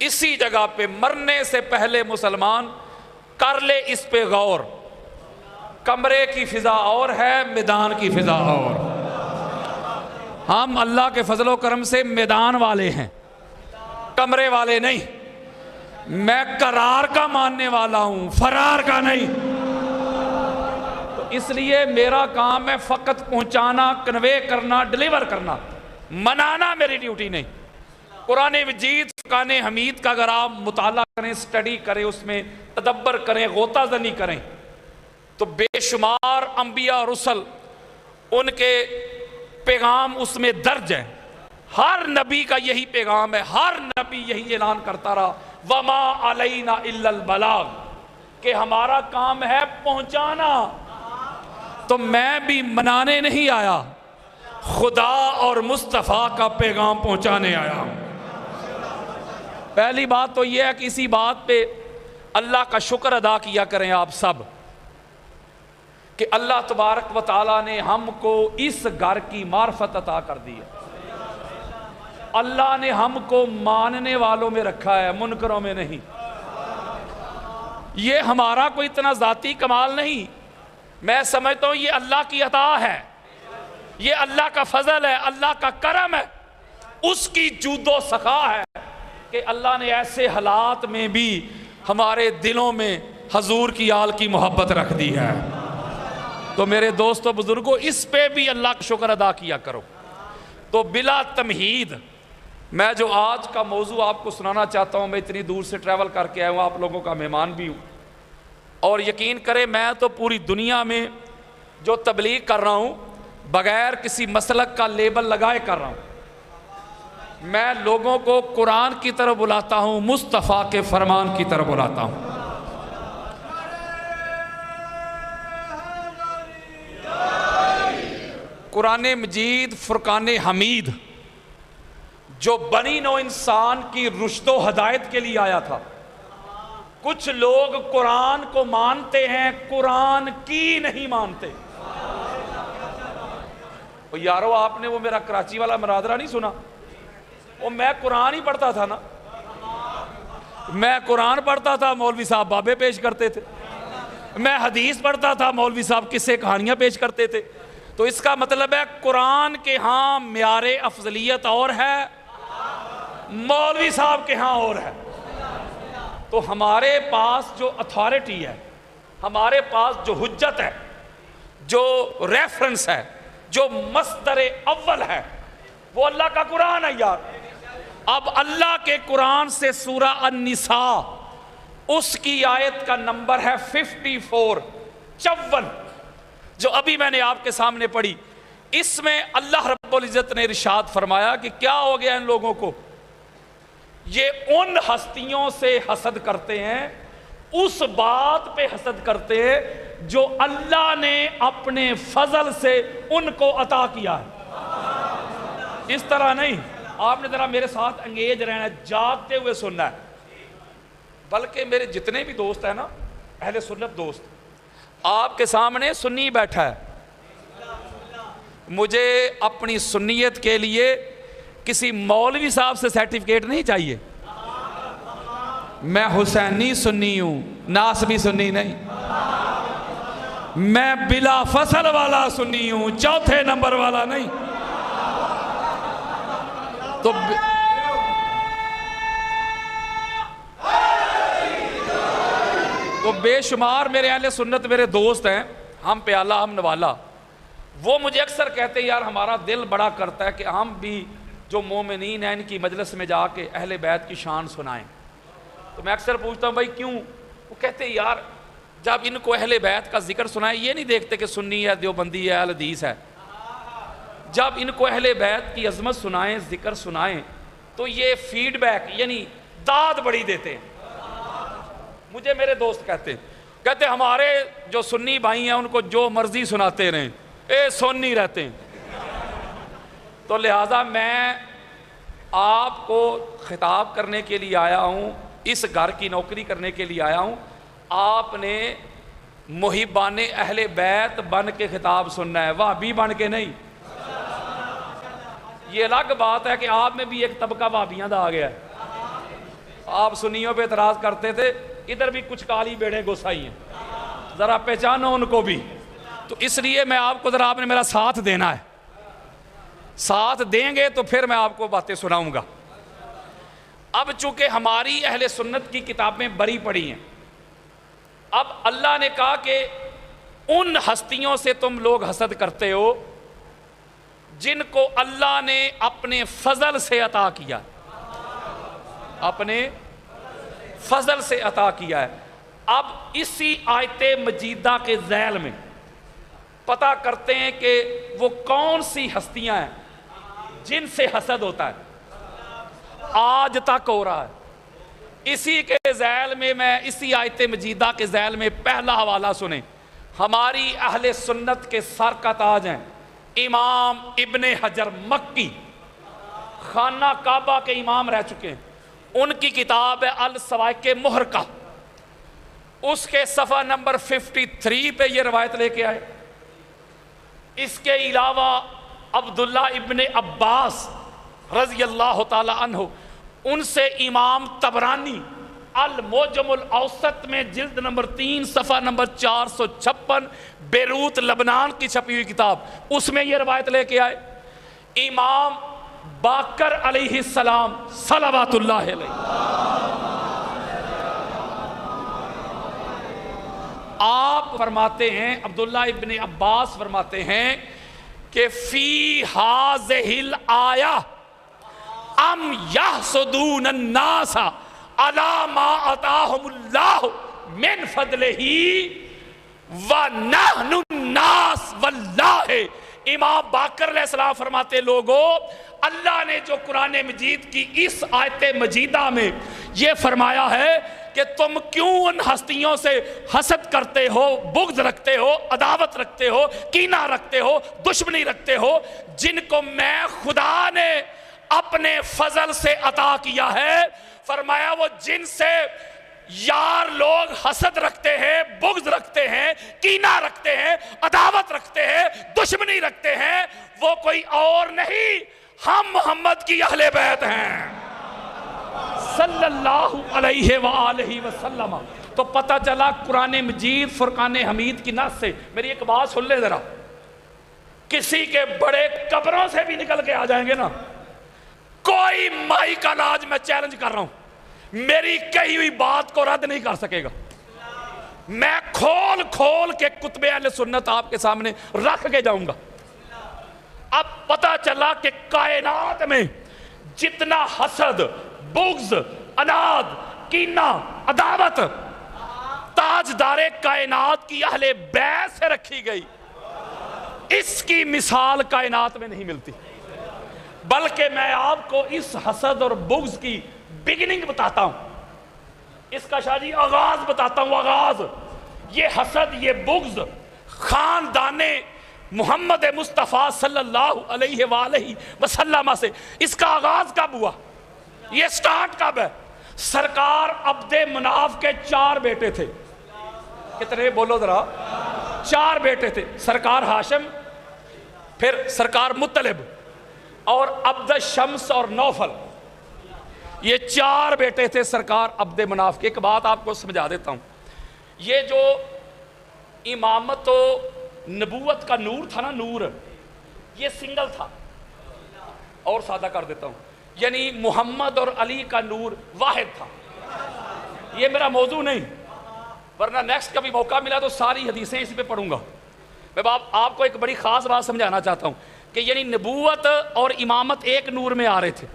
اسی جگہ پہ مرنے سے پہلے مسلمان کر لے اس پہ غور، کمرے کی فضا اور ہے، میدان کی فضا اور۔ ہم اللہ کے فضل و کرم سے میدان والے ہیں، کمرے والے نہیں۔ میں قرار کا ماننے والا ہوں، فرار کا نہیں۔ تو اس لیے میرا کام ہے فقط پہنچانا، کنوے کرنا، ڈیلیور کرنا، منانا میری ڈیوٹی نہیں۔ قرآن مجید فرقان حمید کا اگر آپ مطالعہ کریں، سٹڈی کریں، اس میں تدبر کریں، غوطہ زنی کریں، تو بے شمار انبیاء اور رسل ان کے پیغام اس میں درج ہیں۔ ہر نبی کا یہی پیغام ہے، ہر نبی یہی اعلان کرتا رہا، وَمَا عَلَيْنَا إِلَّا الْبَلَاغُ، کہ ہمارا کام ہے پہنچانا۔ تو میں بھی منانے نہیں آیا، خدا اور مصطفیٰ کا پیغام پہنچانے آیا۔ پہلی بات تو یہ ہے کہ اسی بات پہ اللہ کا شکر ادا کیا کریں آپ سب، کہ اللہ تبارک و تعالیٰ نے ہم کو اس گھر کی معرفت عطا کر دی ہے۔ اللہ نے ہم کو ماننے والوں میں رکھا ہے، منکروں میں نہیں۔ یہ ہمارا کوئی اتنا ذاتی کمال نہیں، میں سمجھتا ہوں یہ اللہ کی عطا ہے، یہ اللہ کا فضل ہے، اللہ کا کرم ہے، اس کی جود و سخا ہے کہ اللہ نے ایسے حالات میں بھی ہمارے دلوں میں حضور کی آل کی محبت رکھ دی ہے۔ تو میرے دوستو بزرگوں، اس پہ بھی اللہ کا شکر ادا کیا کرو۔ تو بلا تمہید میں جو آج کا موضوع آپ کو سنانا چاہتا ہوں، میں اتنی دور سے ٹریول کر کے آیا ہوں، آپ لوگوں کا مہمان بھی ہوں، اور یقین کریں میں تو پوری دنیا میں جو تبلیغ کر رہا ہوں بغیر کسی مسلک کا لیبل لگائے کر رہا ہوں۔ میں لوگوں کو قرآن کی طرف بلاتا ہوں، مصطفیٰ کے فرمان کی طرف بلاتا ہوں۔ قرآن مجید فرقان حمید جو بنی نوع انسان کی رشد و ہدایت کے لیے آیا تھا۔ کچھ لوگ قرآن کو مانتے ہیں، قرآن کی نہیں مانتے۔ یارو آپ نے وہ میرا کراچی والا مرادرہ نہیں سنا؟ وہ میں قرآن ہی پڑھتا تھا نا، میں قرآن پڑھتا تھا، مولوی صاحب بابے پیش کرتے تھے، میں حدیث پڑھتا تھا، مولوی صاحب قصے کہانیاں پیش کرتے تھے۔ تو اس کا مطلب ہے قرآن کے ہاں معیار افضلیت اور ہے، مولوی صاحب کے ہاں اور ہے۔ تو ہمارے پاس جو اتھارٹی ہے، ہمارے پاس جو حجت ہے، جو ریفرنس ہے، جو مصدر اول ہے، وہ اللہ کا قرآن ہے یار۔ اب اللہ کے قرآن سے سورہ النساء اس کی آیت کا نمبر ہے 54 جو ابھی میں نے آپ کے سامنے پڑھی۔ اس میں اللہ رب العزت نے ارشاد فرمایا کہ کیا ہو گیا ان لوگوں کو، یہ ان ہستیوں سے حسد کرتے ہیں، اس بات پہ حسد کرتے ہیں جو اللہ نے اپنے فضل سے ان کو عطا کیا ہے۔ اس طرح نہیں، آپ نے ذرا میرے ساتھ انگیج رہنا ہے، جاگتے ہوئے سننا ہے۔ بلکہ میرے جتنے بھی دوست ہیں نا، اہل سنت دوست، آپ کے سامنے سنی بیٹھا ہے، مجھے اپنی سنیت کے لیے کسی مولوی صاحب سے سرٹیفکیٹ نہیں چاہیے۔ میں حسینی سنی ہوں، ناسبی سنی نہیں، میں بلا فصل والا سنی ہوں، چوتھے نمبر والا نہیں۔ تو بے شمار میرے اہل سنت میرے دوست ہیں، ہم پیالہ ہم نوالا، وہ مجھے اکثر کہتے ہیں یار ہمارا دل بڑا کرتا ہے کہ ہم بھی جو مومنین ہیں ان کی مجلس میں جا کے اہل بیت کی شان سنائیں۔ تو میں اکثر پوچھتا ہوں بھائی کیوں؟ وہ کہتے ہیں یار جب ان کو اہل بیت کا ذکر سنائیں، یہ نہیں دیکھتے کہ سنی ہے، دیوبندی ہے، اہل حدیث ہے، جب ان کو اہل بیت کی عظمت سنائیں، ذکر سنائیں، تو یہ فیڈ بیک یعنی داد بڑی دیتے ہیں۔ مجھے میرے دوست کہتے ہیں ہمارے جو سنی بھائی ہیں ان کو جو مرضی سناتے رہیں، سن نہیں رہتے ہیں۔ تو لہٰذا میں آپ کو خطاب کرنے کے لیے آیا ہوں، اس گھر کی نوکری کرنے کے لیے آیا ہوں۔ آپ نے محبان اہل بیت بن کے خطاب سننا ہے، وہابی بن کے نہیں۔ یہ الگ بات ہے کہ آپ میں بھی ایک طبقہ وہابیاں دا آ گیا ہے، آپ سنیوں پہ اعتراض کرتے تھے، ادھر بھی کچھ کالی بیڑے گوسائی ہیں، ذرا پہچانو ان کو بھی. تو اس لیے میں آپ کو ذرا، آپ نے میرا ساتھ دینا ہے، ساتھ دیں گے تو پھر میں آپ کو باتیں سناؤں گا. اب چونکہ ہماری اہل سنت کی کتابیں بری پڑی ہیں، اب اللہ نے کہا کہ ان ہستیوں سے تم لوگ حسد کرتے ہو جن کو اللہ نے اپنے فضل سے عطا کیا، اپنے فضل سے عطا کیا ہے. اب اسی آیت مجیدہ کے ذیل میں پتہ کرتے ہیں کہ وہ کون سی ہستیاں ہیں جن سے حسد ہوتا ہے، آج تک ہو رہا ہے. اسی کے ذیل میں اسی آیت مجیدہ کے ذیل میں پہلا حوالہ سنیں. ہماری اہل سنت کے سر کا تاج ہیں امام ابن حجر مکی، خانہ کعبہ کے امام رہ چکے ہیں. ان کی کتاب ہے السوائق محرقہ، اس کے صفحہ نمبر 53 پہ یہ روایت لے کے آئے. اس کے علاوہ عبداللہ ابن عباس رضی اللہ تعالی عنہ، ان سے امام طبرانی المعجم الاوسط میں جلد نمبر 3 صفحہ نمبر 456 بیروت لبنان کی چھپی ہوئی کتاب، اس میں یہ روایت لے کے آئے. امام باقر علیہ السلام صلوات اللہ علیہ، آپ فرماتے ہیں، عبداللہ ابن عباس فرماتے ہیں کہ فی ہذہ الآیہ ام یحسدون الناس علی ما آتاہم اللہ من فضلہ ونحن الناس واللہ. امام باقر علیہ السلام فرماتے لوگو، اللہ نے جو قرآن مجید کی اس آیت مجیدہ میں یہ فرمایا ہے کہ تم کیوں ان ہستیوں سے حسد کرتے ہو، بغض رکھتے ہو، عداوت رکھتے ہو، کینہ رکھتے ہو، دشمنی رکھتے ہو، جن کو میں خدا نے اپنے فضل سے عطا کیا ہے. فرمایا وہ جن سے یار لوگ حسد رکھتے ہیں، بغض رکھتے ہیں، کینہ رکھتے ہیں، عداوت رکھتے ہیں، دشمنی رکھتے ہیں، وہ کوئی اور نہیں، ہم محمد کی اہل بیت ہیں صلی اللہ علیہ وآلہ وسلم. تو پتہ چلا قرآن مجید فرقان حمید کی نص سے. میری ایک بات سن لے ذرا، کسی کے بڑے قبروں سے بھی نکل کے آ جائیں گے نا، کوئی مائی کا علاج، میں چیلنج کر رہا ہوں، میری کہی ہوئی بات کو رد نہیں کر سکے گا. میں کھول کھول کے کتب اہل سنت آپ کے سامنے رکھ کے جاؤں گا. اب پتہ چلا کہ کائنات میں جتنا حسد، بغض، عناد، کینہ، عداوت تاجدار کائنات کی اہل بیت سے رکھی گئی، اس کی مثال کائنات میں نہیں ملتی. بلکہ میں آپ کو اس حسد اور بغض کی بگننگ بتاتا ہوں، اس کا شاہ جی آغاز بتاتا ہوں. آغاز یہ حسد، یہ بغض خاندان محمد مصطفیٰ صلی اللہ علیہ وآلہ وسلم سے، اس کا آغاز کب ہوا، یہ سٹارٹ کب ہے؟ سرکار عبد مناف کے 4 بیٹے تھے. کتنے بولو ذرا؟ 4 بیٹے تھے. سرکار ہاشم، پھر سرکار مطلب اور عبد الشمس اور نوفل، یہ 4 بیٹے تھے سرکار عبد مناف کے. ایک بات آپ کو سمجھا دیتا ہوں، یہ جو امامت و نبوت کا نور تھا نا، نور یہ سنگل تھا. اور سادہ کر دیتا ہوں، یعنی محمد اور علی کا نور واحد تھا. یہ میرا موضوع نہیں، ورنہ نیکسٹ کبھی موقع ملا تو ساری حدیثیں اسی پہ پڑھوں گا. میں آپ کو ایک بڑی خاص بات سمجھانا چاہتا ہوں کہ یعنی نبوت اور امامت ایک نور میں آ رہے تھے.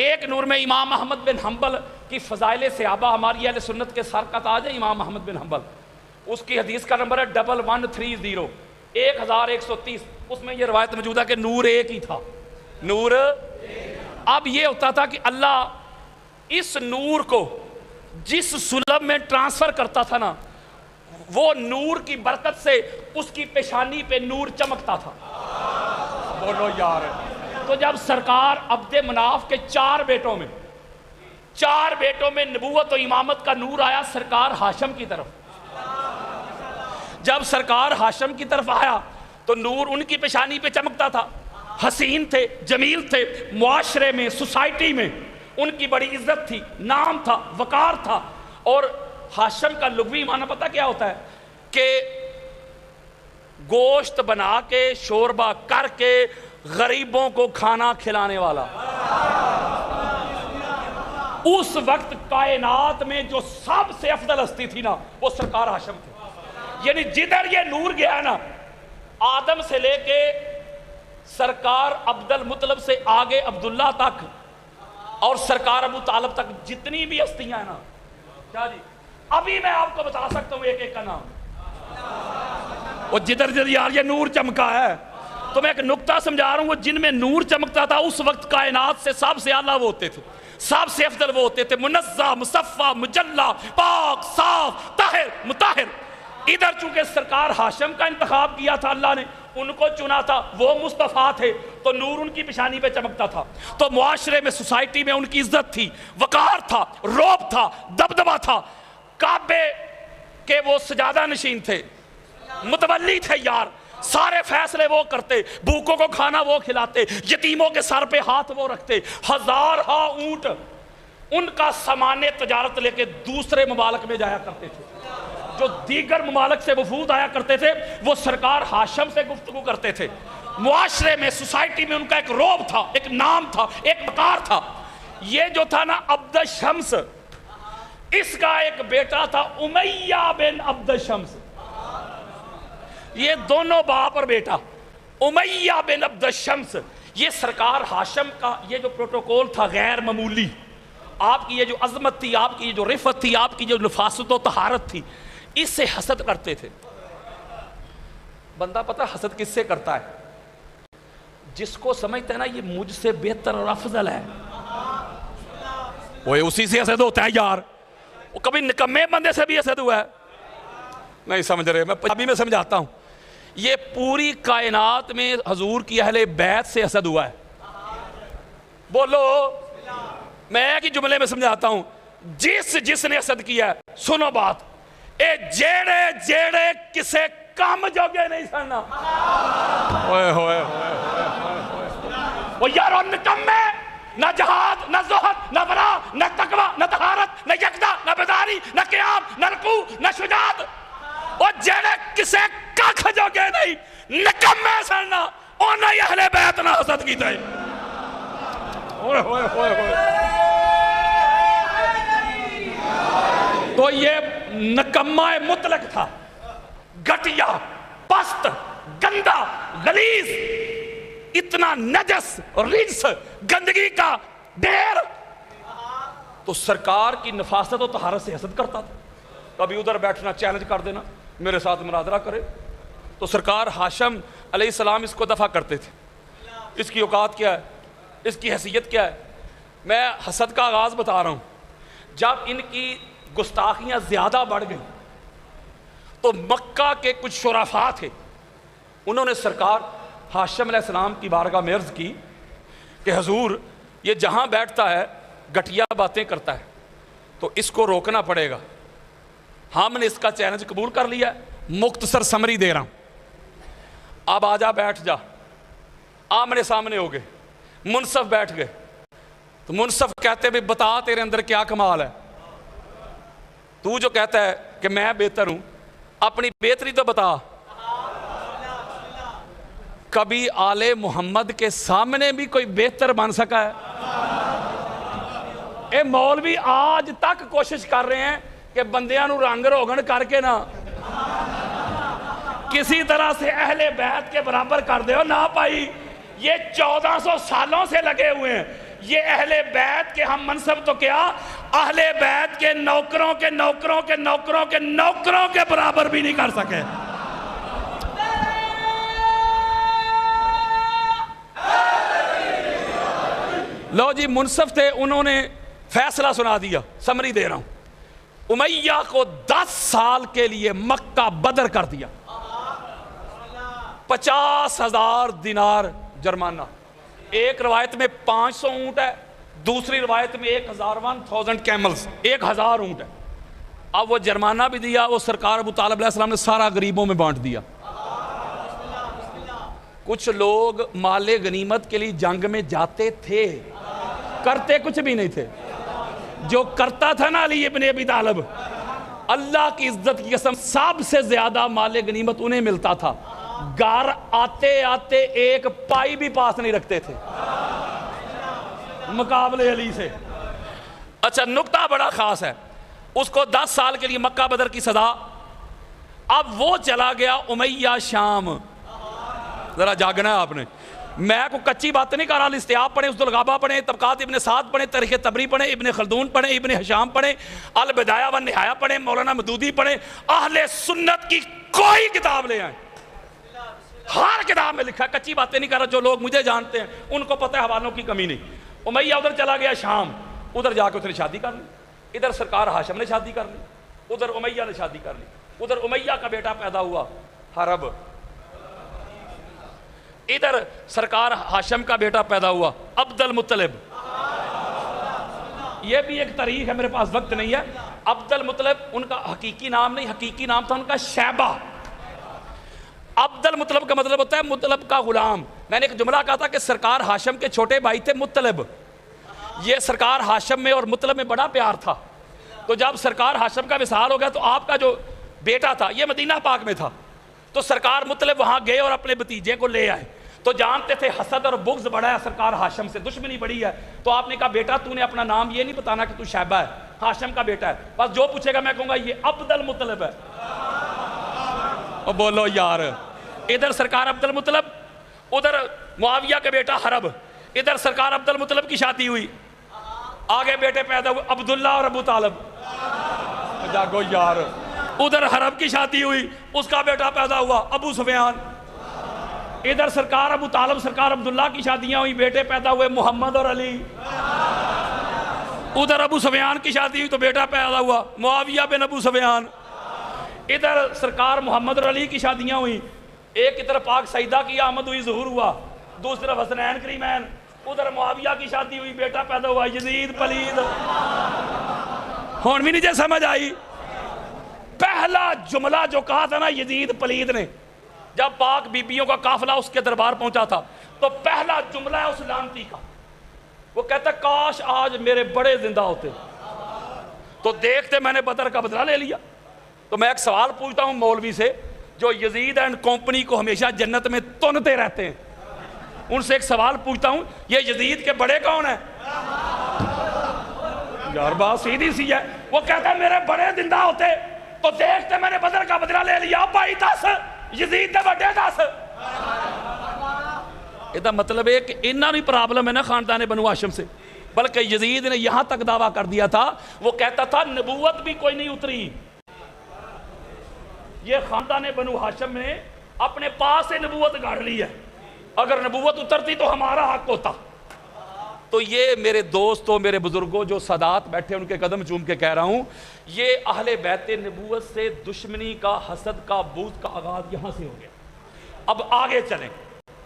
ایک نور میں امام احمد بن حنبل کی فضائل صحابہ، ہماری اہل سنت کے سر کا تاج ہے امام احمد بن حنبل. اس کی حدیث کا نمبر ہے 1130 1130. اس میں یہ روایت موجود ہے کہ نور ایک ہی تھا، نور. اب یہ ہوتا تھا کہ اللہ اس نور کو جس سلب میں ٹرانسفر کرتا تھا نا، وہ نور کی برکت سے اس کی پیشانی پہ نور چمکتا تھا. بولو یار. تو جب سرکار عبد مناف کے 4 بیٹوں میں نبوت و امامت کا نور آیا سرکار ہاشم کی طرف، جب سرکار ہاشم کی طرف آیا تو نور ان کی پیشانی پہ چمکتا تھا. حسین تھے، جمیل تھے، معاشرے میں، سوسائٹی میں ان کی بڑی عزت تھی، نام تھا، وقار تھا. اور ہاشم کا لغوی معنی پتہ کیا ہوتا ہے؟ کہ گوشت بنا کے شوربہ کر کے غریبوں کو کھانا کھلانے والا. اس وقت کائنات میں جو سب سے افضل ہستی تھی نا وہ سرکار ہاشم تھے. یعنی جدھر یہ نور گیا ہے نا، آدم سے لے کے سرکار عبد المطلب سے آگے عبداللہ تک اور سرکار ابو طالب تک جتنی بھی ہستیاں ہیں نا، کیا جی ابھی میں آپ کو بتا سکتا ہوں ایک ایک کا نام. وہ جدھر جدھر یار یہ نور چمکا ہے، تو میں ایک نکتہ سمجھا رہا ہوں، وہ جن میں نور چمکتا تھا اس وقت کائنات سے سب سے اعلیٰ وہ ہوتے تھے، سب سے افضل وہ ہوتے تھے، منزہ، مصفہ، مجلہ، پاک، صاف، طاہر، مطہر. ادھر چونکہ سرکار ہاشم کا انتخاب کیا تھا اللہ نے، ان کو چنا تھا، وہ مصطفیٰ تھے، تو نور ان کی پیشانی پہ چمکتا تھا. تو معاشرے میں، سوسائٹی میں ان کی عزت تھی، وقار تھا، رعب تھا، دبدبہ تھا. کعبے کے وہ سجادہ نشین تھے، متولی تھے یار، سارے فیصلے وہ کرتے، بھوکوں کو کھانا وہ کھلاتے، یتیموں کے سر پہ ہاتھ وہ رکھتے. ہزارہا اونٹ ان کا سامان تجارت لے کے دوسرے ممالک میں جایا کرتے تھے. جو دیگر ممالک سے وفود آیا کرتے تھے وہ سرکار ہاشم سے گفتگو کرتے تھے. معاشرے میں، سوسائٹی میں ان کا ایک رعب تھا، ایک نام تھا، ایک وقار تھا. یہ جو تھا نا عبد الشمس، اس کا ایک بیٹا تھا امیہ بن عبد الشمس. یہ دونوں باپ اور بیٹا امیہ بن عبد الشمس. یہ سرکار ہاشم کا یہ جو پروٹوکول تھا غیر معمولی، آپ کی یہ جو عظمت تھی، آپ کی یہ جو رفت تھی، آپ کی جو نفاست و طہارت تھی، اس سے حسد کرتے تھے. بندہ پتہ حسد کس سے کرتا ہے؟ جس کو سمجھتا ہے نا یہ مجھ سے بہتر اور افضل ہے، وہ اسی سے حسد ہوتا ہے یار. وہ کبھی نکمے بندے سے بھی حسد ہوا ہے؟ نہیں سمجھ رہے، میں ابھی میں سمجھاتا ہوں. یہ پوری کائنات میں حضور کی اہل بیت سے حسد ہوا ہے. بولو، میں ایک ہی جملے میں سمجھاتا ہوں. جس نے حسد کیا ہے، سنو بات، اے جیڑے جیڑے کسے کام جوگے نہیں سننا. ہوئے ہوئے وہ یارو نکمے، نہ جہاد، نہ زہد، نہ ورا، نہ تقوی، نہ طہارت، نہ یقظہ، نہ بیداری، نہ قیام، نہ رکوع، نہ شجاعت. اور جیڑے کسے ککھ جوگے نہیں نکمے سننا، انہیں یہ اہل بیت نہ حسد کی تھے. ہوئے ہوئے ہوئے ہوئے. تو یہ نکمہ مطلق تھا، گھٹیا، پست، گندا، غلیظ، اتنا نجس، رجس، گندگی کا ڈھیر. تو سرکار کی نفاست و طہارت سے حسد کرتا تھا. کبھی ادھر بیٹھنا چیلنج کر دینا، میرے ساتھ مناظرہ کرے. تو سرکار ہاشم علیہ السلام اس کو دفع کرتے تھے. اس کی اوقات کیا ہے، اس کی حیثیت کیا ہے؟ میں حسد کا آغاز بتا رہا ہوں. جب ان کی گستاخیاں زیادہ بڑھ گئیں تو مکہ کے کچھ شرفاء تھے، انہوں نے سرکار ہاشم علیہ السلام کی بارگاہ میں عرض کی کہ حضور یہ جہاں بیٹھتا ہے گھٹیا باتیں کرتا ہے، تو اس کو روکنا پڑے گا. ہم نے اس کا چیلنج قبول کر لیا ہے، مختصر سمری دے رہا ہوں، اب آجا بیٹھ جا. آمنے سامنے ہو گئے، منصف بیٹھ گئے. تو منصف کہتے بھی بتا تیرے اندر کیا کمال ہے، تو جو کہتا ہے کہ میں بہتر ہوں، اپنی بہتری تو بتا. کبھی آل محمد کے سامنے بھی کوئی بہتر بن سکا ہے؟ اے مولوی آج تک کوشش کر رہے ہیں کہ بندیاں نو رنگ روغن کر کے نا کسی طرح سے اہل بیت کے برابر کر دے ہو. نہ پائی، یہ 1400 سالوں سے لگے ہوئے ہیں. یہ اہل بیت کے ہم منصب تو کیا، اہل بیت کے نوکروں کے نوکروں کے نوکروں کے نوکروں کے برابر بھی نہیں کر سکے. لو جی منصف تھے، انہوں نے فیصلہ سنا دیا. سمری دے رہا ہوں. امیہ کو 10 سال کے لیے مکہ بدر کر دیا، 50,000 دینار جرمانہ. ایک روایت میں 500 اونٹ ہے، دوسری روایت میں 1000 کیملز، 1000 اونٹ ہے. اب وہ جرمانہ بھی دیا، وہ سرکار ابو طالب علیہ السلام نے سارا غریبوں میں بانٹ دیا. کچھ لوگ مال غنیمت کے لیے جنگ میں جاتے تھے، کرتے کچھ بھی نہیں تھے. جو کرتا تھا نا علی ابن ابی طالب، اللہ کی عزت کی قسم سب سے زیادہ مال غنیمت انہیں ملتا تھا. گھر آتے آتے ایک پائی بھی پاس نہیں رکھتے تھے مقابلے علی سے. اچھا نکتہ بڑا خاص ہے، اس کو 10 سال کے لیے مکہ بدر کی سزا. اب وہ چلا گیا امیہ شام. ذرا جاگنا ہے آپ نے، میں کو کچی بات نہیں کر رہا. الاستیاب پڑھیں، اسد الغابہ پڑھیں، طبقات ابن سعد پڑھیں، تاریخ طبری پڑھیں، ابن خلدون پڑھیں، ابن حشام پڑھیں، البدایہ والنہایہ پڑھیں، مولانا مودودی پڑھیں. اہل سنت کی کوئی کتاب لے آئیں، ہر کتاب میں لکھا ہے. کچی باتیں نہیں کر رہا، جو لوگ مجھے جانتے ہیں ان کو پتہ ہے حوالوں کی کمی نہیں. امیہ ادھر چلا گیا شام، ادھر جا کے اس نے شادی کر لی. ادھر سرکار ہاشم نے شادی کر لی، ادھر امیہ نے شادی کر لی. ادھر امیہ کا بیٹا پیدا ہوا حرب، ادھر سرکار ہاشم کا بیٹا پیدا ہوا عبد المطلب. یہ بھی ایک تاریخ ہے، میرے پاس وقت نہیں ہے. عبد المطلب ان کا حقیقی نام نہیں، حقیقی نام تھا ان کا شیبہ. عبد المطلب کا مطلب ہوتا ہے مطلب کا غلام. میں نے ایک جملہ کہا تھا کہ سرکار ہاشم کے چھوٹے بھائی تھے مطلب. یہ سرکار ہاشم میں اور مطلب میں بڑا پیار تھا. تو جب سرکار ہاشم کا وصال ہو گیا تو آپ کا جو بیٹا تھا یہ مدینہ پاک میں تھا، تو سرکار مطلب وہاں گئے اور اپنے بھتیجے کو لے آئے. تو جانتے تھے حسد اور بغض بڑا ہے سرکار ہاشم سے، دشمنی بڑی ہے. تو آپ نے کہا بیٹا تو نے اپنا نام یہ نہیں بتانا کہ تو شیبہ ہے، ہاشم کا بیٹا ہے. بس جو پوچھے گا میں کہوں گا یہ عبد المطلب ہے. اور بولو یار، ادھر سرکار عبد المطلب، ادھر معاویہ کا بیٹا حرب. ادھر سرکار عبد المطلب کی شادی ہوئی، آگے بیٹے پیدا ہوئے عبداللہ اور ابو طالب. جاگو یار. ادھر حرب کی شادی ہوئی، اس کا بیٹا پیدا ہوا ابو سفیان. ادھر سرکار ابو طالب سرکار عبداللہ کی شادیاں ہوئی، بیٹے پیدا ہوئے محمد اور علی. ادھر ابو سفیان کی شادی ہوئی تو بیٹا پیدا ہوا معاویہ بن ابو سفیان. ادھر سرکار محمد اور علی کی شادیاں ہوئی، ایک کی طرف پاک سیدہ کی آمد ہوئی، ظہور ہوا، دوسری طرف حسنین کریمین. ادھر معاویہ کی شادی ہوئی، بیٹا پیدا ہوا یزید پلید. ہون بھی نہیں سمجھ آئی. پہلا جملہ جو کہا تھا نا یزید پلید نے، جب پاک بیبیوں کا قافلہ اس کے دربار پہنچا تھا تو پہلا جملہ ہے اس لعنتی کا. وہ کہتا ہے کاش آج میرے بڑے زندہ ہوتے تو دیکھتے میں نے بدر کا بدلہ لے لیا. تو میں ایک سوال پوچھتا ہوں مولوی سے جو یزید اینڈ کمپنی کو ہمیشہ جنت میں تنتے رہتے ہیں، ان سے ایک سوال پوچھتا ہوں، یہ یزید کے بڑے کون ہیں؟ یار بات سیدھی سی ہے. وہ کہتا ہے میرے بڑے زندہ ہوتے تو دیکھتے میں نے بدر کا بدلہ لے لیا. بھائی 10 یزید دے بڑے 10. یہ مطلب ہے کہ انہاں نہیں پرابلم ہے نا خاندان بنو ہاشم سے، بلکہ یزید نے یہاں تک دعویٰ کر دیا تھا، وہ کہتا تھا نبوت بھی کوئی نہیں اتری. یہ خاندان بنو ہاشم نے اپنے پاس سے نبوت گاڑ لی ہے، اگر نبوت اترتی تو ہمارا حق ہوتا. تو یہ میرے دوستوں میرے بزرگوں جو سادات بیٹھے ان کے قدم چوم کے کہہ رہا ہوں، یہ اہل بیت نبوت سے دشمنی کا، حسد کا، بغض کا آغاز یہاں سے ہو گیا. اب آگے چلیں،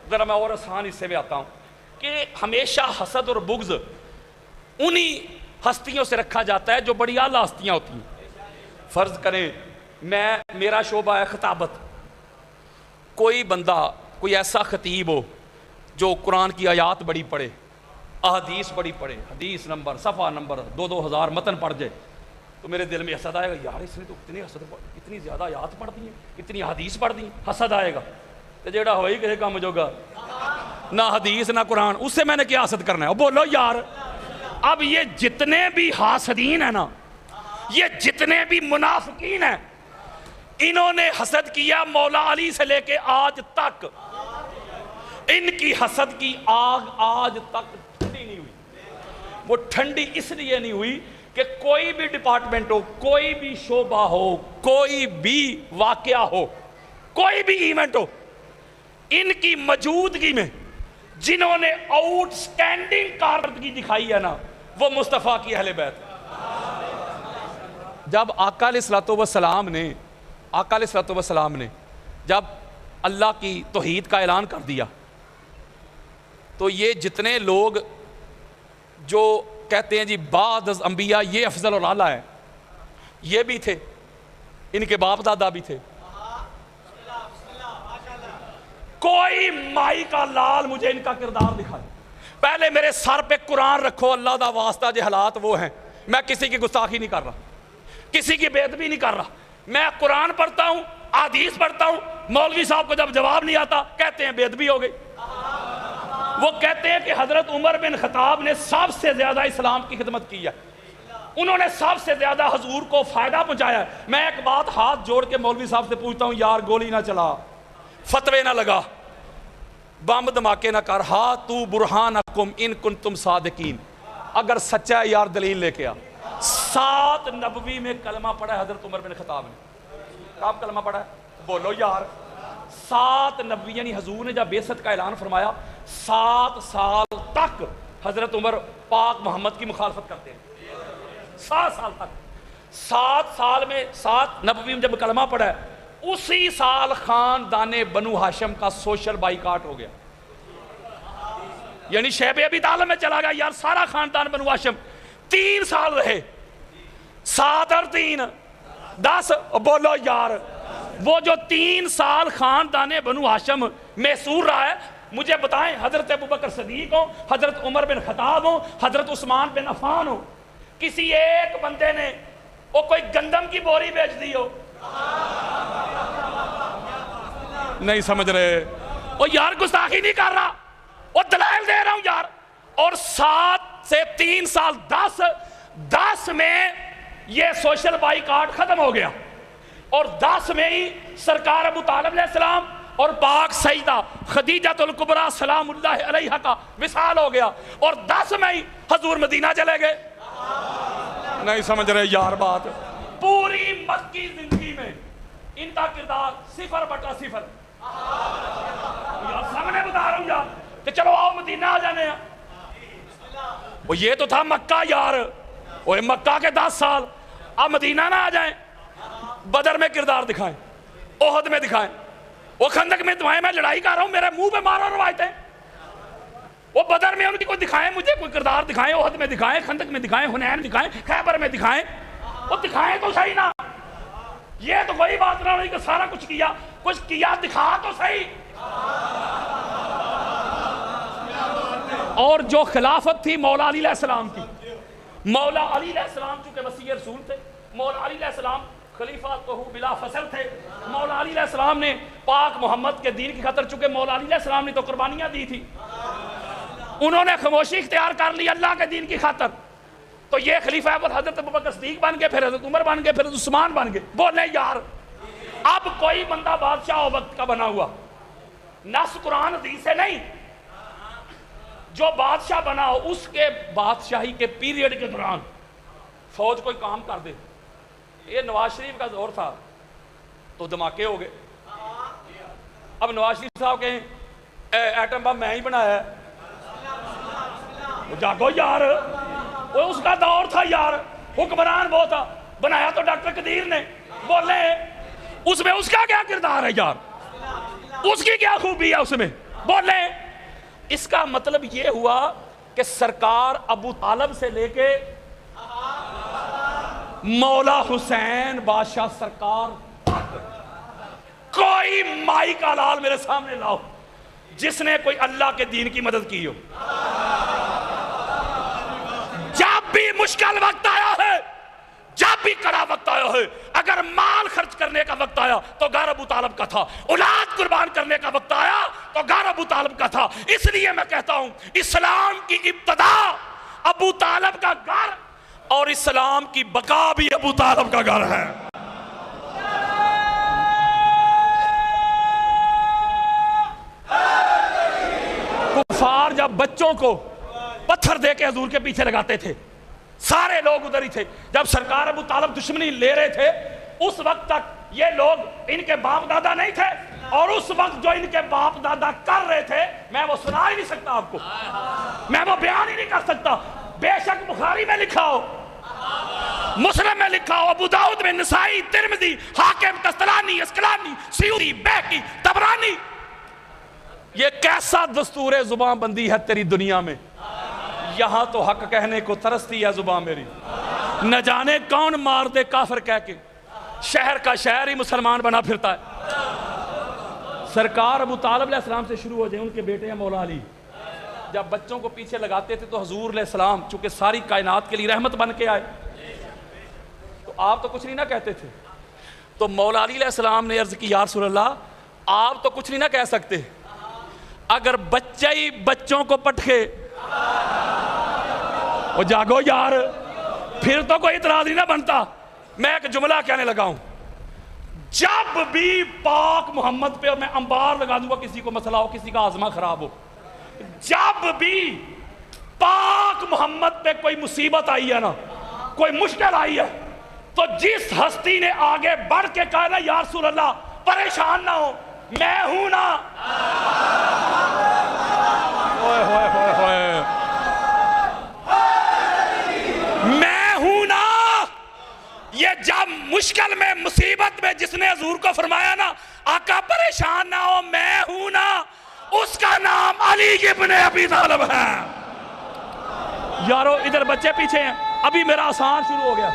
ذرا میں اور آسان حصے میں آتا ہوں کہ ہمیشہ حسد اور بغض انہی ہستیوں سے رکھا جاتا ہے جو بڑی اعلیٰ ہستیاں ہوتی ہیں. فرض کریں میرا شعبہ ہے خطابت، کوئی بندہ کوئی ایسا خطیب ہو جو قرآن کی آیات بڑی پڑھے، احادیث بڑی پڑھے، حدیث نمبر صفحہ نمبر 2,000 متن پڑھ جائے، تو میرے دل میں حسد آئے گا، یار اس نے تو اتنی زیادہ آیات پڑھ دی ہیں، اتنی حدیث پڑھ دی ہیں. حسد آئے گا. تو جیڑا ہوئی کسی کام جو گا نہ حدیث نہ قرآن، اس سے میں نے کیا حسد کرنا ہے؟ بولو یار. اب یہ جتنے بھی حاسدین ہیں نا، یہ جتنے بھی منافقین ہیں، انہوں نے حسد کیا مولا علی سے لے کے آج تک. ان کی حسد کی آگ آج تک ٹھنڈی نہیں ہوئی. وہ ٹھنڈی اس لیے نہیں ہوئی کہ کوئی بھی ڈپارٹمنٹ ہو، کوئی بھی شعبہ ہو، کوئی بھی واقعہ ہو، کوئی بھی ایونٹ ہو، ان کی موجودگی میں جنہوں نے آؤٹ سٹینڈنگ کارکردگی دکھائی ہے نا، وہ مصطفیٰ کی اہل بیت. جب آقا علیہ الصلوۃ والسلام نے جب اللہ کی توحید کا اعلان کر دیا تو یہ جتنے لوگ جو کہتے ہیں جی بعد از انبیاء یہ افضل اور اعلیٰ ہے، یہ بھی تھے، ان کے باپ دادا بھی تھے. کوئی مائی کا لال مجھے ان کا کردار دکھائے، پہلے میرے سر پہ قرآن رکھو، اللہ دا واسطہ جو حالات وہ ہیں، میں کسی کی گستاخی نہیں کر رہا، کسی کی بے ادبی نہیں کر رہا، میں قرآن پڑھتا ہوں، حدیث پڑھتا ہوں، مولوی صاحب کو جب جواب نہیں آتا کہتے ہیں بے ادبی ہو گئی۔ وہ کہتے ہیں کہ حضرت عمر بن خطاب نے سب سے زیادہ اسلام کی خدمت کی ہے، انہوں نے سب سے زیادہ حضور کو فائدہ پہنچایا ہے۔ میں ایک بات ہاتھ جوڑ کے مولوی صاحب سے پوچھتا ہوں، یار گولی نہ چلا، فتوے نہ لگا، بم دھماکے نہ کر، ہاتھو برہانکم ان کنتم صادقین، اگر سچا ہے یار دلیل لے کے آ۔ 7 نبوی میں کلمہ پڑھا ہے حضرت عمر بن خطاب نے، کب کلمہ پڑھا ہے بولو یار؟ 7 نبوی، یعنی حضور نے جب بعثت کا اعلان فرمایا 7 سال تک حضرت عمر پاک محمد کی مخالفت کرتے ہیں، 7 سال تک۔ 7 سال میں 7 نبوی میں جب کلمہ پڑھا ہے، اسی سال خاندان بنو ہاشم کا سوشل بائیکاٹ ہو گیا، یعنی شیب ابی طالب میں چلا گیا یار سارا خاندان بنو ہاشم۔ 3 سال رہے، 7 اور 3 10، بولو یار۔ وہ جو 3 سال خاندان بنو ہاشم محصور رہا ہے، مجھے بتائیں حضرت ابوبکر صدیق ہو، حضرت عمر بن خطاب ہو، حضرت عثمان بن عفان ہو، کسی ایک بندے نے وہ کوئی گندم کی بوری بیچ دی ہو؟ نہیں سمجھ رہے؟ وہ یار گستاخی نہیں کر رہا، وہ دلائل دے رہا ہوں یار۔ اور 7 سے 3 سال 10 میں یہ سوشل بائیکاٹ ختم ہو گیا، اور 10 میں ہی سرکار ابو طالب علیہ السلام اور پاک سیدہ خدیجہ الکبریٰ سلام اللہ علیہا کا وصال ہو گیا، اور 10 میں ہی حضور مدینہ چلے گئے۔ نہیں سمجھ رہے یار بات؟ پوری مکی زندگی میں ان کا کردار 0/0۔ یار سامنے بتا رہا ہوں یار کہ چلو آؤ مدینہ آ جانے ہیں۔ وہ یہ تو تھا مکہ یار، وہ مکہ کے 10 سال، اب مدینہ نہ آ جائیں؟ بدر میں کردار دکھائیں، احد میں دکھائیں، وہ خندق میں دکھائیں، میں لڑائی کر رہا ہوں میرے منہ پہ مارو روایتیں۔ وہ بدر میں ان کی کوئی دکھائیں، مجھے کوئی کردار دکھائیں، احد میں دکھائیں، خندق میں دکھائیں، حنین دکھائیں، خیبر میں دکھائیں، وہ دکھائیں تو صحیح نا۔ یہ تو کوئی بات نہ رہی کہ سارا کچھ کیا دکھا تو صحیح۔ اور جو خلافت تھی مولا علی علیہ السلام کی، مولا علی علیہ السلام چونکہ وصی رسول تھے، مولا علی علیہ السلام خلیفہ تو بلا فصل تھے، مولا علی علیہ السلام نے پاک محمد کے دین کی خاطر، چونکہ مولا علی علیہ السلام نے تو قربانیاں دی تھی، انہوں نے خاموشی اختیار کر لی اللہ کے دین کی خاطر، تو یہ خلیفہ اول حضرت ابوبکر صدیق بن گئے، پھر حضرت عمر بن گئے، پھر حضرت عثمان بن گئے۔ بولے یار اب کوئی بندہ بادشاہ وقت کا بنا ہوا، نص قرآن حدیث سے نہیں، جو بادشاہ بنا ہو اس کے بادشاہی کے پیریڈ کے دوران فوج کوئی کام کر دے، یہ نواز شریف کا دور تھا تو دھماکے ہو گئے۔ اب نواز شریف صاحب کہیں ایٹم بم میں ہی بنایا ہے، جاگو یار، وہ اس کا دور تھا یار، حکمران وہ تھا، بنایا تو ڈاکٹر قدیر نے۔ بولے اس میں اس کا کیا کردار ہے یار، اس کی کیا خوبی ہے اس میں؟ بولے اس کا مطلب یہ ہوا کہ سرکار ابو طالب سے لے کے مولا حسین بادشاہ سرکار، کوئی مائی کا لال میرے سامنے لاؤ جس نے کوئی اللہ کے دین کی مدد کی ہو۔ جب بھی مشکل وقت آیا ہے، جب بھی کڑا وقت آیا ہے، اگر مال خرچ کرنے کا وقت آیا تو گھر ابو طالب کا تھا، اولاد قربان کرنے کا وقت آیا تو گھر ابو طالب کا تھا۔ اس لیے میں کہتا ہوں اسلام کی ابتدا ابو طالب کا گھر، اور اسلام کی بقا بھی ابو طالب کا گھر ہے۔ کفار جب بچوں کو پتھر دے کے حضور کے پیچھے لگاتے تھے، سارے لوگ ادھر ہی تھے۔ جب سرکار ابو طالب دشمنی لے رہے تھے، اس وقت تک یہ لوگ ان کے باپ دادا نہیں تھے، اور اس وقت جو ان کے باپ دادا کر رہے تھے میں وہ سنا ہی نہیں سکتا آپ کو، میں وہ بیان ہی نہیں کر سکتا۔ بے شک بخاری میں لکھا ہو، مسلم میں لکھا ہو، ابو داؤد میں، نسائی، ترمذی، حاکم، قسطلانی، اسقلانی، سیوطی، بیہقی، طبرانی، یہ کیسا دستور زبان بندی ہے تیری دنیا میں؟ یہاں تو حق کہنے کو ترستی ہے زبان میری، نہ جانے کون مار دے کافر کہہ کے، شہر کا شہر ہی مسلمان بنا پھرتا ہے۔ سرکار ابو طالب علیہ السلام سے شروع ہو جائے، ان کے بیٹے ہیں مولا علی، جب بچوں کو پیچھے لگاتے تھے تو حضور علیہ السلام چونکہ ساری کائنات کے لیے رحمت بن کے آئے تو آپ تو کچھ نہیں نہ کہتے تھے. تو مولا علی علیہ السلام نے عرض کی یا رسول اللہ آپ تو کچھ نہیں نہ کہہ سکتے, اگر بچہ ہی بچوں کو پٹکے وہ جاگو یار, پھر تو کوئی اعتراض نہیں نہ بنتا. میں ایک جملہ کہنے لگا ہوں, جب بھی پاک محمد پہ, اور میں انبار لگا دوں گا کسی کو مسئلہ ہو, کسی کا آزمہ خراب ہو, جب بھی پاک محمد پہ کوئی مصیبت آئی ہے نا, کوئی مشکل آئی ہے, تو جس ہستی نے آگے بڑھ کے کہا نا یا رسول اللہ پریشان نہ ہو, میں ہوں نا, میں ہوں نا, یہ جب مشکل میں مصیبت میں جس نے حضور کو فرمایا نا آقا پریشان نہ ہو میں ہوں نا, اس کا نام علی ابن ابی طالب ہے. یارو ادھر بچے پیچھے ہیں, ابھی میرا آسان شروع ہو گیا,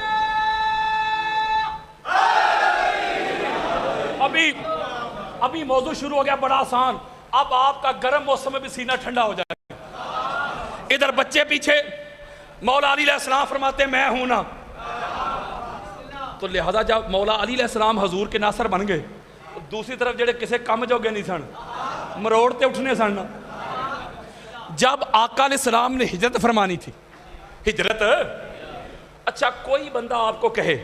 ابھی موضوع شروع ہو گیا بڑا آسان. اب آپ کا گرم موسم میں بھی سینہ ٹھنڈا ہو جائے گا. ادھر بچے پیچھے, مولا علی علیہ السلام فرماتے میں ہوں نا, تو لہذا جب مولا علی علیہ السلام حضور کے ناصر بن گئے, دوسری طرف جڑے کسے کم جوگے نہیں سن, مروڑتے اٹھنے سن. جب آقا علیہ السلام نے ہجرت فرمانی تھی, ہجرت, اچھا کوئی بندہ آپ کو کہے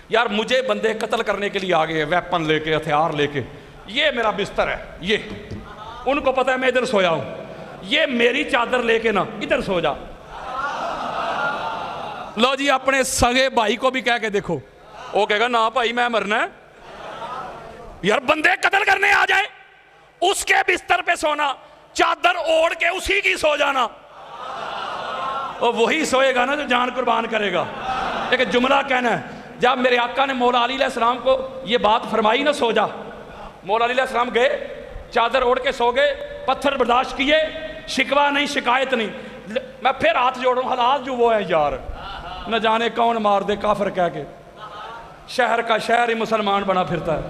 یار مجھے بندے قتل کرنے کے لیے آگے ہیں ویپن لے کے ہتھیار لے کے, یہ میرا بستر ہے, یہ ان کو پتہ ہے میں ادھر سویا ہوں, یہ میری چادر لے کے نا ادھر سو جا. لو جی اپنے سگے بھائی کو بھی کہہ کے دیکھو, وہ کہے گا نا بھائی میں مرنا ہے. یار بندے قتل کرنے آ جائیں, اس کے بستر پہ سونا, چادر اوڑھ کے اسی کی سو جانا, اور وہی سوئے گا نا جو جان قربان کرے گا. ایک جملہ کہنا ہے, جب میرے آقا نے مولا علی علیہ السلام کو یہ بات فرمائی نا سو جا, مولا علی علیہ السلام گئے, چادر اوڑھ کے سو گئے, پتھر برداشت کیے, شکوہ نہیں شکایت نہیں. میں پھر ہاتھ جوڑوں, حالات جو وہ ہیں یار, نہ جانے کون مار دے کافر کہہ کے, شہر کا شہر ہی مسلمان بنا پھرتا ہے,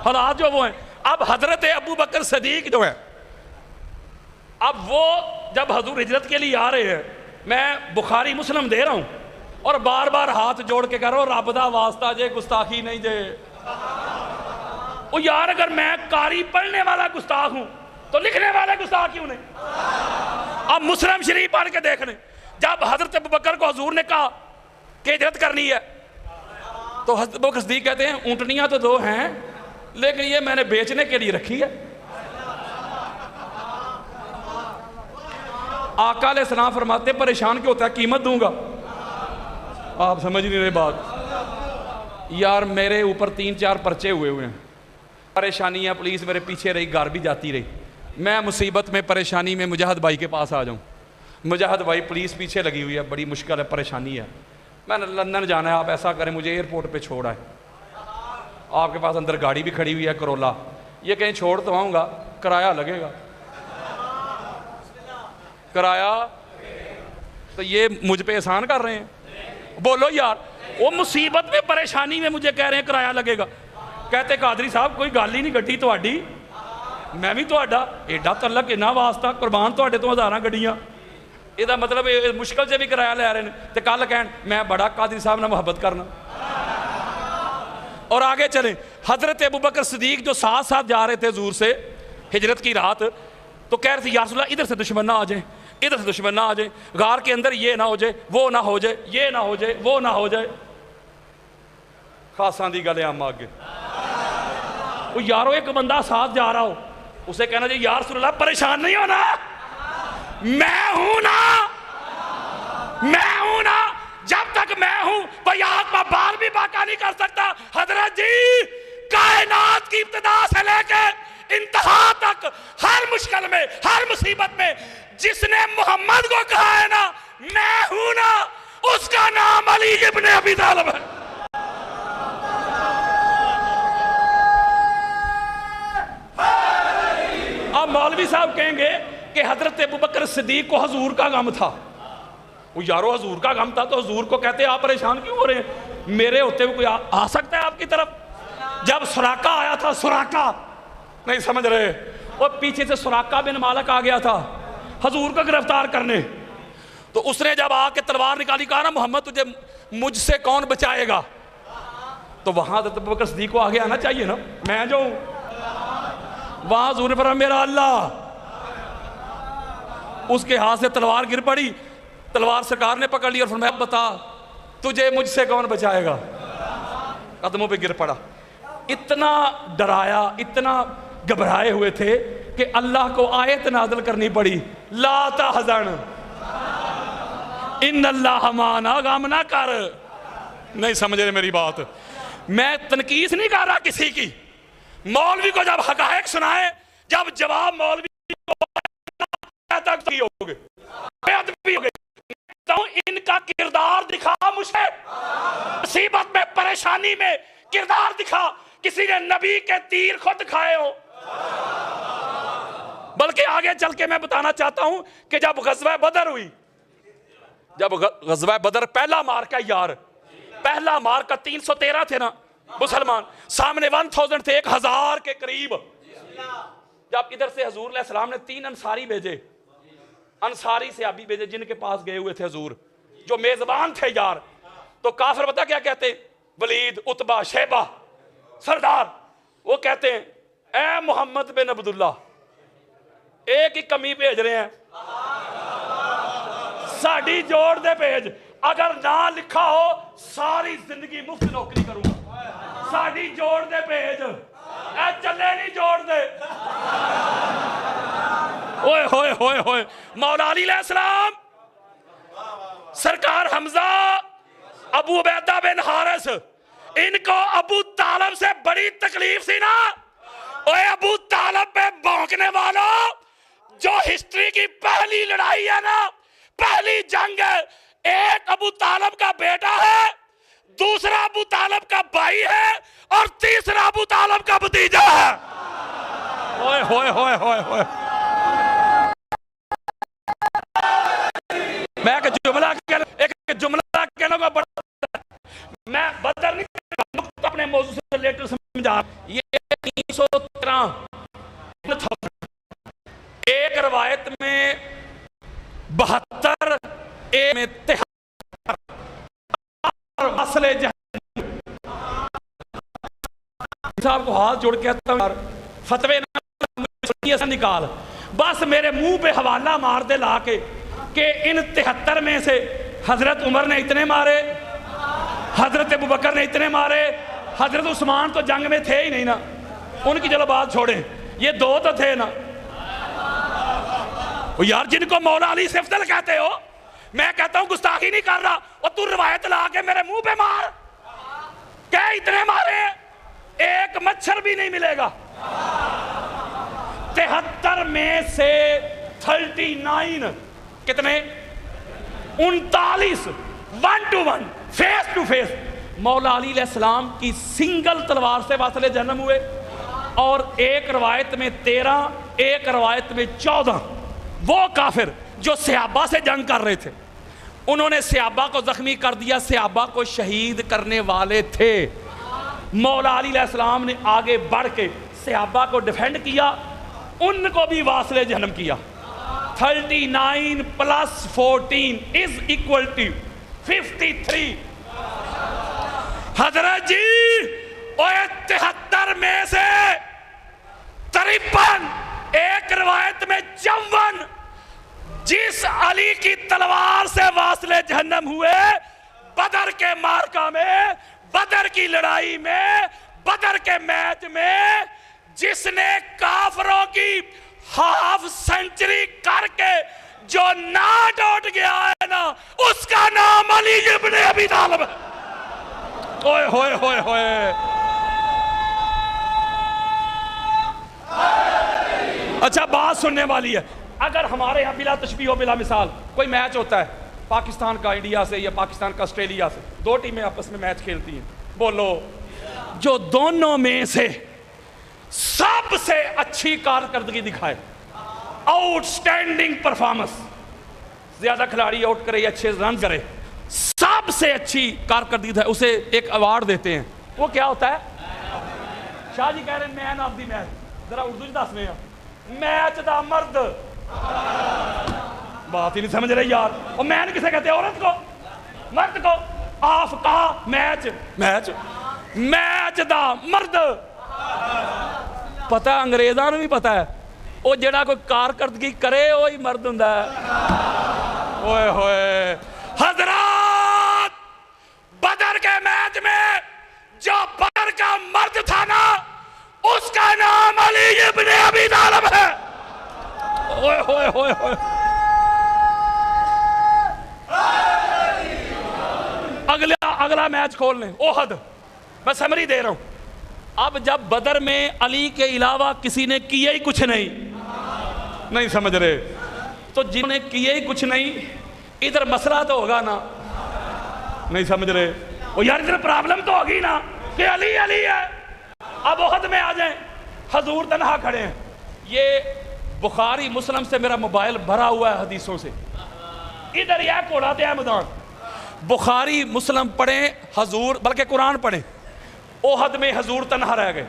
حالات جو وہ ہیں. اب حضرت ابو بکر صدیق جو ہے, اب وہ جب حضور ہجرت کے لیے آ رہے ہیں, میں بخاری مسلم دے رہا ہوں اور بار بار ہاتھ جوڑ کے کہہ رہا ہوں رب دا واسطہ جے گستاخی نہیں جے. او یار اگر میں قاری پڑھنے والا گستاخ ہوں تو لکھنے والے گستاخ کیوں نہیں؟ اب مسلم شریف پڑھ کے دیکھ لیں, جب حضرت ابوبکر کو حضور نے کہا کہ ہجرت کرنی ہے, تو حضرت ابوبکر صدیق کہتے ہیں اونٹنیاں تو دو ہیں لیکن یہ میں نے بیچنے کے لیے رکھی ہے. آقا علیہ السلام فرماتے پریشان کیوں ہوتا ہے, قیمت دوں گا. آپ سمجھ نہیں رہے بات. یار میرے اوپر 3-4 پرچے ہوئے ہیں, پریشانیاں, پولیس میرے پیچھے رہی, گھر بھی جاتی رہی, میں مصیبت میں پریشانی میں مجاہد بھائی کے پاس آ جاؤں, مجاہد بھائی پولیس پیچھے لگی ہوئی ہے, بڑی مشکل ہے, پریشانی ہے, میں نے لندن جانا ہے, آپ ایسا کریں مجھے ایئرپورٹ پہ چھوڑا ہے, آپ کے پاس اندر گاڑی بھی کھڑی ہوئی ہے کرولا, یہ کہیں چھوڑ تو آؤں گا, کرایہ لگے گا, کرایہ, تو یہ مجھ پہ احسان کر رہے ہیں. بولو یار, وہ مصیبت میں پریشانی میں مجھے کہہ رہے ہیں کرایہ لگے گا. کہتے قادری صاحب کوئی گل ہی نہیں گڈی تہاڈی, میں بھی تہاڈا, ایڈا تعلق اینا واسطہ, قربان تہاڈے تو ہزاراں گڈیاں, یہ مطلب مشکل سے بھی کرایہ لے رہے ہیں. تے کل کہن میں بڑا قادری صاحب نہ محبت کرنا. اور آگے چلیں, حضرت ابوبکر صدیق جو ساتھ ساتھ جا رہے تھے حضور سے ہجرت کی رات, تو کہہ رہے تھے یا رسول اللہ ادھر سے دشمن نہ آ جائیں, ادھر سے دشمن نہ آ جائیں, غار کے اندر یہ نہ ہو جائے, وہ نہ ہو جائے, یہ نہ ہو جائے, وہ نہ ہو جائے. خاصان دی گلے ہم آگے. وہ یارو ایک بندہ ساتھ جا رہا ہو, اسے کہنا چاہیے یا رسول اللہ پریشان نہیں ہونا, میں ہوں نا, میں ہوں نا, جب تک میں ہوں کوئی آگ میں بال بھی باقا نہیں کر سکتا. حضرت جی کائنات کی ابتدا سے لے کے انتہا تک ہر مشکل میں, ہر مصیبت میں جس نے محمد کو کہا ہے نا میں ہوں نا, اس کا نام علی ابن ابی طالب ہے. اب مولوی صاحب کہیں گے کہ حضرت ابوبکر صدیق کو حضور کا غم تھا. وہ یارو حضور کا غم تھا تو حضور کو کہتے آپ پریشان کیوں ہو رہے ہیں, میرے ہوتے ہوئے کوئی آ سکتا ہے آپ کی طرف؟ جب سراقہ آیا تھا, سراقہ نہیں سمجھ رہے, اور پیچھے سے سراقہ بن مالک آ گیا تھا, حضور کو گرفتار کرنے. تو اس نے جب آ کے تلوار نکالی, کہا نا محمد تجھے مجھ سے کون بچائے گا؟ تو وہاں حضرت ابوبکر صدیق کو آگے آنا چاہیے نا, میں جو ہوں. وہاں حضور نے فرمایا میرا اللہ. اس کے ہاتھ سے تلوار گر پڑی, تلوار سرکار نے پکڑ لی اور فرمایا بتا تجھے مجھ سے کون بچائے گا؟ قدموں پہ گر پڑا. اتنا ڈرایا, اتنا گھبرائے ہوئے تھے کہ اللہ کو آیت نازل کرنی پڑی, لا تحزن ان اللہ معنا, غم نہ کر. نہیں سمجھ رہے میری بات, میں تنقیص نہیں کر رہا کسی کی. مولوی کو جب حقائق سنائے, جب جواب مولوی کو ان کا کردار دکھا, مجھے مصیبت میں پریشانی میں کردار دکھا. کسی نے نبی کے تیر خود کھائے ہو. بلکہ آگے چل کے میں بتانا چاہتا ہوں کہ جب غزوہ بدر ہوئی, جب غزوہ بدر پہلا مارکا یار, پہلا مارکا 313 تھے نا مسلمان, سامنے 1000 تھے, 1000 کے قریب. جب ادھر سے حضور علیہ السلام نے 3 انصاری بھیجے, انصاری صحابی بھیجے جن کے پاس گئے ہوئے تھے حضور, جو میزبان تھے یار. تو کافر بتا کیا کہتے, ولید, عتبہ, شیبہ سردار, وہ کہتے ہیں اے محمد بن عبداللہ ایک ہی کمی بھیج رہے ہیں, ساڑی جوڑ دے بھیج, اگر نہ لکھا ہو ساری زندگی مفت نوکری کروں گا. ساڑی جوڑ دے بھیج, اے چلے نہیں جوڑ دے. اوئے ہوئے ہوئے ہوئے, مولا علی علیہ السلام, سرکار حمزہ, ابو عبیدہ بن حارث, ان کو ابو طالب سے بڑی تکلیف سی نا. اوے ابو طالب پہ بھونکنے والوں, جو ہسٹری کی پہلی لڑائی ہے نا, پہلی جنگ ہے, ایک ابو طالب کا بیٹا ہے, دوسرا ابو طالب کا بھائی ہے, اور تیسرا ابو طالب کا بھتیجا ہے. ہوئے ہوئے ہوئے ہوئے ہوئے. میں ایک جملہ کہنے کو بڑا, میں بدر نہیں اپنے موضوع سے ریلیٹڈ سمجھا. یہ 313 ایک روایت میں 72, ایک میں 73 مسئلے جہنم. صاحب کو ہاتھ جوڑ کے کہتا ہوں فتوے نہ نکال, بس میرے منہ پہ حوالہ مار دے لا کے کہ ان 73 میں سے حضرت عمر نے اتنے مارے, حضرت ابوبکر نے اتنے مارے, حضرت عثمان تو جنگ میں تھے ہی نہیں نا, ان کی چلو بات چھوڑیں, یہ 2 تو تھے نا. یار جن کو مولا علی سے افضل کہتے ہو, میں کہتا ہوں گستاخی نہیں کر رہا, اور تو روایت لا کے میرے منہ پہ مار کہ اتنے مارے, ایک مچھر بھی نہیں ملے گا. 73 میں سے 39 کتنے, 39 1 to 1 فیس ٹو فیس مولا علی علیہ السلام کی سنگل تلوار سے واصل جہنم ہوئے. اور ایک روایت میں 13, ایک روایت میں 14. وہ کافر جو صحابہ سے جنگ کر رہے تھے, انہوں نے صحابہ کو زخمی کر دیا, صحابہ کو شہید کرنے والے تھے. مولا علی علیہ السلام نے آگے بڑھ کے صحابہ کو ڈیفینڈ کیا, ان کو بھی واصل جہنم کیا. 39 + 14 = 53. حضرت جی 73 میں سے 53, ایک روایت میں 54 جس علی کی تلوار سے واصل جہنم ہوئے بدر کے مارکہ میں, بدر کی لڑائی میں, بدر کے میچ میں, جس نے کافروں کی ہاف سینچری کر کے جو ناٹ اٹھ گیا ہے نا, اس کا نام علی ابن ابی طالب. اوئے ہوئے ہوئے ہوئے. اچھا بات سننے والی ہے, اگر ہمارے یہاں بلا تشبیہ و بلا مثال کوئی میچ ہوتا ہے پاکستان کا انڈیا سے یا پاکستان کا آسٹریلیا سے, 2 ٹیمیں آپس میں میچ کھیلتی ہیں, بولو جو دونوں میں سے سب سے اچھی کارکردگی دکھائے, آؤٹ سٹینڈنگ پرفارمنس, زیادہ کھلاڑی آؤٹ کرے یا اچھے رن کرے, سب سے اچھی کارکردگی ہے, اسے ایک ایوارڈ دیتے ہیں. وہ کیا ہوتا ہے؟ شاہ جی کہہ رہے ہیں مین آف دی میچ, ذرا اردو دس میں میچ دا مرد بات ہی نہیں سمجھ رہے یار. اور مین کسے کہتے ہیں؟ عورت کو, مرد کو. آف کا میچ, میچ میچ دا مرد. پتہ انگریزاں نوں بھی پتہ ہے وہ جڑا کوئی کارکردگی کرے وہی مرد ہوندا ہے. اوئے ہوئے حضرات, بدر کے میچ میں جو بدر کا مرد تھا نا اس کا نام علی ابن ابی طالب ہے. اوئے ہوئے ہوئے ہوئے. اگلا میچ کھول لیں. احد, میں سمری دے رہا ہوں. اب جب بدر میں علی کے علاوہ کسی نے کیا ہی کچھ نہیں سمجھ رہے, تو جنہوں نے کیا ہی کچھ نہیں ادھر مسئلہ تو ہوگا نا, نہیں سمجھ رہے. وہ یار ادھر پرابلم تو ہوگی نا کہ علی علی ہے. اب احد میں آ جائیں, حضور تنہا کھڑے ہیں. یہ بخاری مسلم سے میرا موبائل بھرا ہوا ہے حدیثوں سے. ادھر یہ کوڑاتے ہیں میدان. بخاری مسلم پڑھیں حضور, بلکہ قرآن پڑھیں. احد میں حضور تنہا رہ گئے.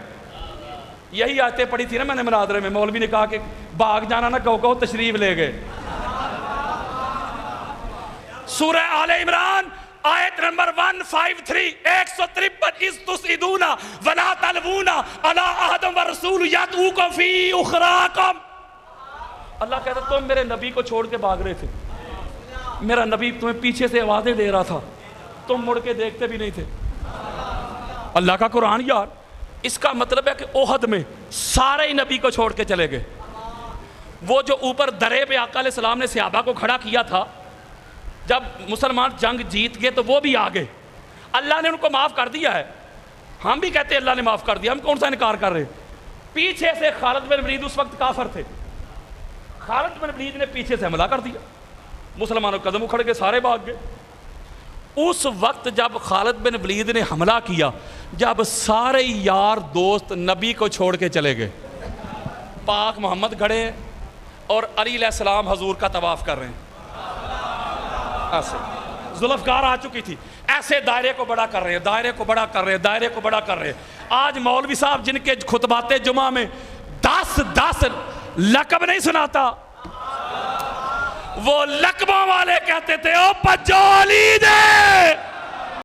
یہی آیتیں پڑھی تھی نا میں نے مناظرے میں. مولوی نے کہا کہ باغ جانا نہ کہو تشریف لے گئے. سورہ آل عمران آیت نمبر 153 153 اذ تسعدون ولا تلوون علی احد والرسول یدعوکم فی اخراکم. اللہ کہتا تم میرے نبی کو چھوڑ کے بھاگ رہے تھے, میرا نبی تمہیں پیچھے سے آوازیں دے رہا تھا, تم مڑ کے دیکھتے بھی نہیں تھے. اللہ کا قرآن یار. اس کا مطلب ہے کہ احد میں سارے ہی نبی کو چھوڑ کے چلے گئے. وہ جو اوپر درے پہ آقا علیہ السلام نے صحابہ کو کھڑا کیا تھا, جب مسلمان جنگ جیت گئے تو وہ بھی آ گئے. اللہ نے ان کو معاف کر دیا ہے. ہم بھی کہتے ہیں اللہ نے معاف کر دیا, ہم کون سا انکار کر رہے. پیچھے سے خالد بن ولید اس وقت کافر تھے. خالد بن ولید نے پیچھے سے حملہ کر دیا, مسلمانوں قدم اکھڑ کے سارے بھاگ گئے. اس وقت جب خالد بن ولید نے حملہ کیا, جب سارے یار دوست نبی کو چھوڑ کے چلے گئے, پاک محمد کھڑے ہیں اور علی علیہ السلام حضور کا طواف کر رہے ہیں. ایسے ذوالفقار آ چکی تھی, ایسے دائرے کو بڑا کر رہے ہیں, دائرے کو بڑا کر رہے ہیں, دائرے کو بڑا کر رہے ہیں. آج مولوی صاحب جن کے خطبات جمعہ میں 10 لقب نہیں سناتا, وہ لقبوں والے کہتے تھے او پجو علی دے.